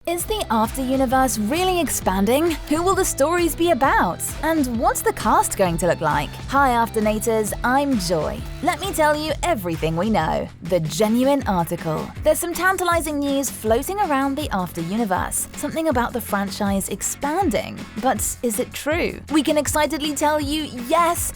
Is the After-universe really expanding? Who will the stories be about? And what's the cast going to look like? Hi Afternators, I'm Joy. Let me tell you everything we know. The genuine article. There's some tantalizing news floating around the After-universe. Something about the franchise expanding. But is it true? We can excitedly tell you yes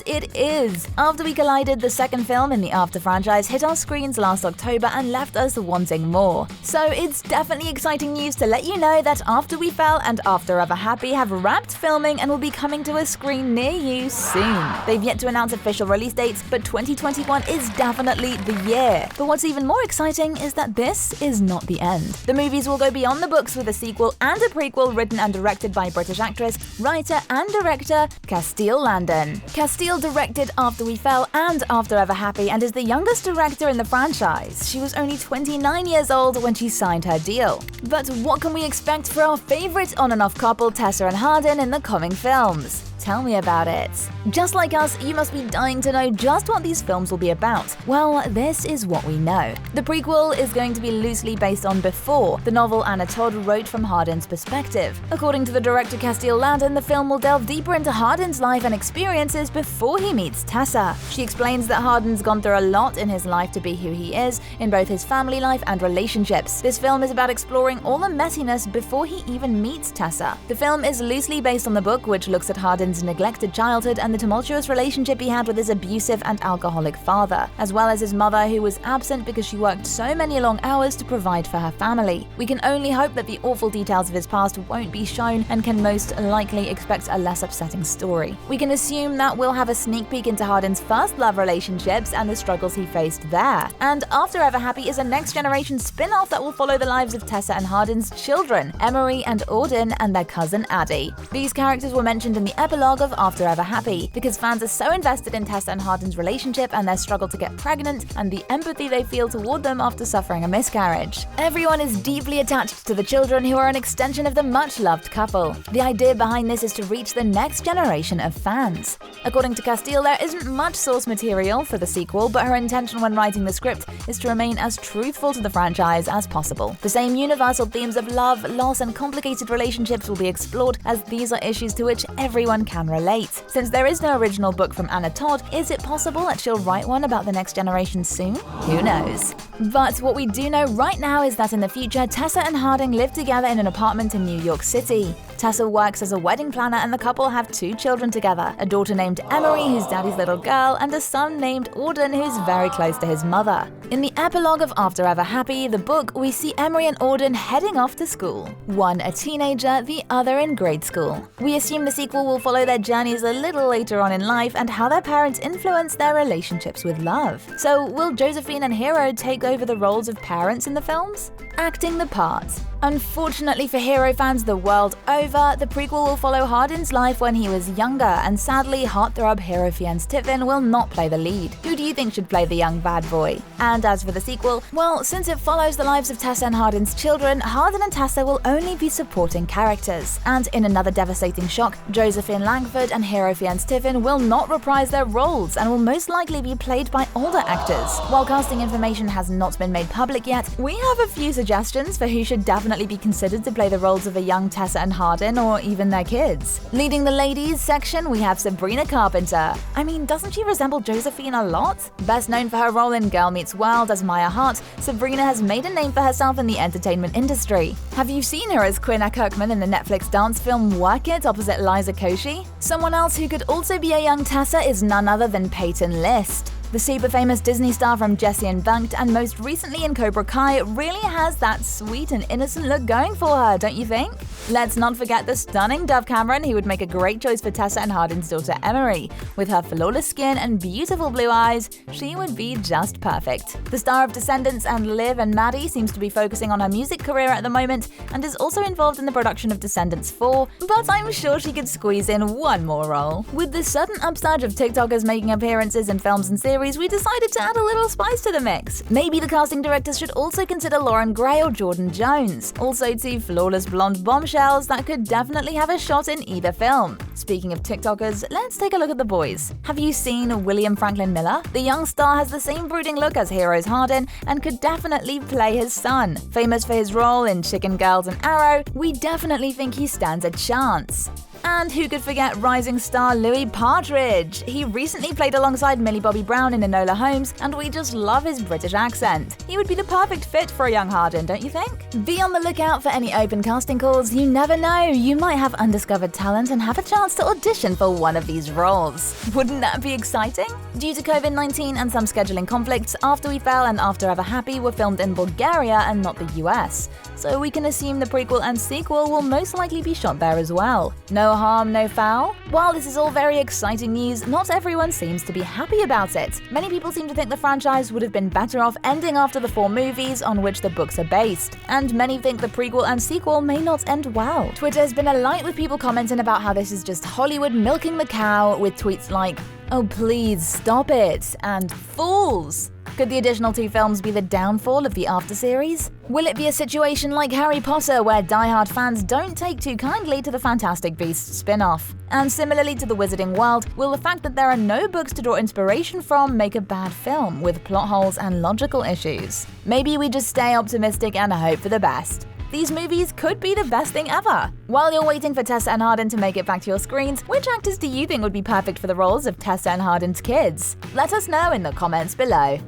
it is! After We Collided, the second film in the After franchise, hit our screens last October and left us wanting more. So it's definitely exciting news to let you know that After We Fell and After Ever Happy have wrapped filming and will be coming to a screen near you soon. They've yet to announce official release dates, but 2021 is definitely the year. But what's even more exciting is that this is not the end. The movies will go beyond the books with a sequel and a prequel written and directed by British actress, writer and director Castile Landon. Castile directed After We Fell and After Ever Happy and is the youngest director in the franchise. She was only 29 years old when she signed her deal. But what can we expect for our favorite on and off couple Tessa and Hardin in the coming films? Tell me about it. Just like us, you must be dying to know just what these films will be about. Well, this is what we know. The prequel is going to be loosely based on Before, the novel Anna Todd wrote from Hardin's perspective. According to the director Castile Landon, the film will delve deeper into Hardin's life and experiences before he meets Tessa. She explains that Hardin's gone through a lot in his life to be who he is, in both his family life and relationships. This film is about exploring all the messiness before he even meets Tessa. The film is loosely based on the book, which looks at Hardin's neglected childhood and the tumultuous relationship he had with his abusive and alcoholic father, as well as his mother who was absent because she worked so many long hours to provide for her family. We can only hope that the awful details of his past won't be shown and can most likely expect a less upsetting story. We can assume that we'll have a sneak peek into Hardin's first love relationships and the struggles he faced there. And After Ever Happy is a next-generation spin-off that will follow the lives of Tessa and Hardin's children, Emery and Auden, and their cousin Addie. These characters were mentioned in the epilogue of After Ever Happy because fans are so invested in Tessa and Hardin's relationship and their struggle to get pregnant and the empathy they feel toward them after suffering a miscarriage. Everyone is deeply attached to the children who are an extension of the much-loved couple. The idea behind this is to reach the next generation of fans. According to Castile, there isn't much source material for the sequel, but her intention when writing the script is to remain as truthful to the franchise as possible. The same universal themes of love, loss, and complicated relationships will be explored, as these are issues to which everyone can relate. Since there is no original book from Anna Todd, is it possible that she'll write one about the next generation soon? Who knows? But what we do know right now is that in the future, Tessa and Hardin live together in an apartment in New York City. Tessa works as a wedding planner and the couple have 2 children together, a daughter named Emery, who's daddy's little girl, and a son named Auden, who's very close to his mother. In the epilogue of After Ever Happy, the book, we see Emery and Auden heading off to school. One a teenager, the other in grade school. We assume the sequel will follow their journeys a little later on in life and how their parents influence their relationships with love. So will Josephine and Hero take over the roles of parents in the films? Acting the part. Unfortunately for Hero fans the world over, the prequel will follow Hardin's life when he was younger, and sadly, heartthrob Hero fiennes-tiffin will not play the lead. Who do you think should play the young bad boy? And as for the sequel, well, since it follows the lives of Tessa and Hardin's children, Hardin and Tessa will only be supporting characters. And in another devastating shock, Josephine Langford and Hero fiennes-tiffin will not reprise their roles and will most likely be played by older actors. While casting information has not been made public yet, we have a few suggestions for who should definitely be considered to play the roles of a young Tessa and Hardin, or even their kids. Leading the ladies section, we have Sabrina Carpenter. I mean, doesn't she resemble Josephine a lot? Best known for her role in Girl Meets World as Maya Hart, Sabrina has made a name for herself in the entertainment industry. Have you seen her as Quinn Kirkman in the Netflix dance film Work It opposite Liza Koshy? Someone else who could also be a young Tessa is none other than Peyton List. The super famous Disney star from Jessie and Bunked and most recently in Cobra Kai really has that sweet and innocent look going for her, don't you think? Let's not forget the stunning Dove Cameron, who would make a great choice for Tessa and Hardin's daughter Emery. With her flawless skin and beautiful blue eyes, she would be just perfect. The star of Descendants and Liv and Maddie seems to be focusing on her music career at the moment and is also involved in the production of Descendants 4, but I'm sure she could squeeze in one more role. With the sudden upsurge of TikTokers making appearances in films and series, we decided to add a little spice to the mix. Maybe the casting directors should also consider Lauren Gray or Jordan Jones. Also 2 flawless blonde bombshells that could definitely have a shot in either film. Speaking of TikTokers, let's take a look at the boys. Have you seen William Franklin Miller? The young star has the same brooding look as Hero's Hardin and could definitely play his son. Famous for his role in Chicken Girls and Arrow, we definitely think he stands a chance. And who could forget rising star Louis Partridge? He recently played alongside Millie Bobby Brown in Enola Holmes, and we just love his British accent. He would be the perfect fit for a young Hardin, don't you think? Be on the lookout for any open casting calls. You never know, you might have undiscovered talent and have a chance to audition for one of these roles. Wouldn't that be exciting? Due to COVID-19 and some scheduling conflicts, After We Fell and After Ever Happy were filmed in Bulgaria and not the US. So we can assume the prequel and sequel will most likely be shot there as well. No harm, no foul? While this is all very exciting news, not everyone seems to be happy about it. Many people seem to think the franchise would have been better off ending after the 4 movies on which the books are based, and many think the prequel and sequel may not end well. Twitter has been alight with people commenting about how this is just Hollywood milking the cow, with tweets like, "Oh please, stop it," and "Fools." Could the additional 2 films be the downfall of the After series? Will it be a situation like Harry Potter, where die-hard fans don't take too kindly to the Fantastic Beasts spin-off? And similarly to the Wizarding World, will the fact that there are no books to draw inspiration from make a bad film, with plot holes and logical issues? Maybe we just stay optimistic and hope for the best. These movies could be the best thing ever. While you're waiting for Tessa and Hardin to make it back to your screens, which actors do you think would be perfect for the roles of Tessa and Hardin's kids? Let us know in the comments below.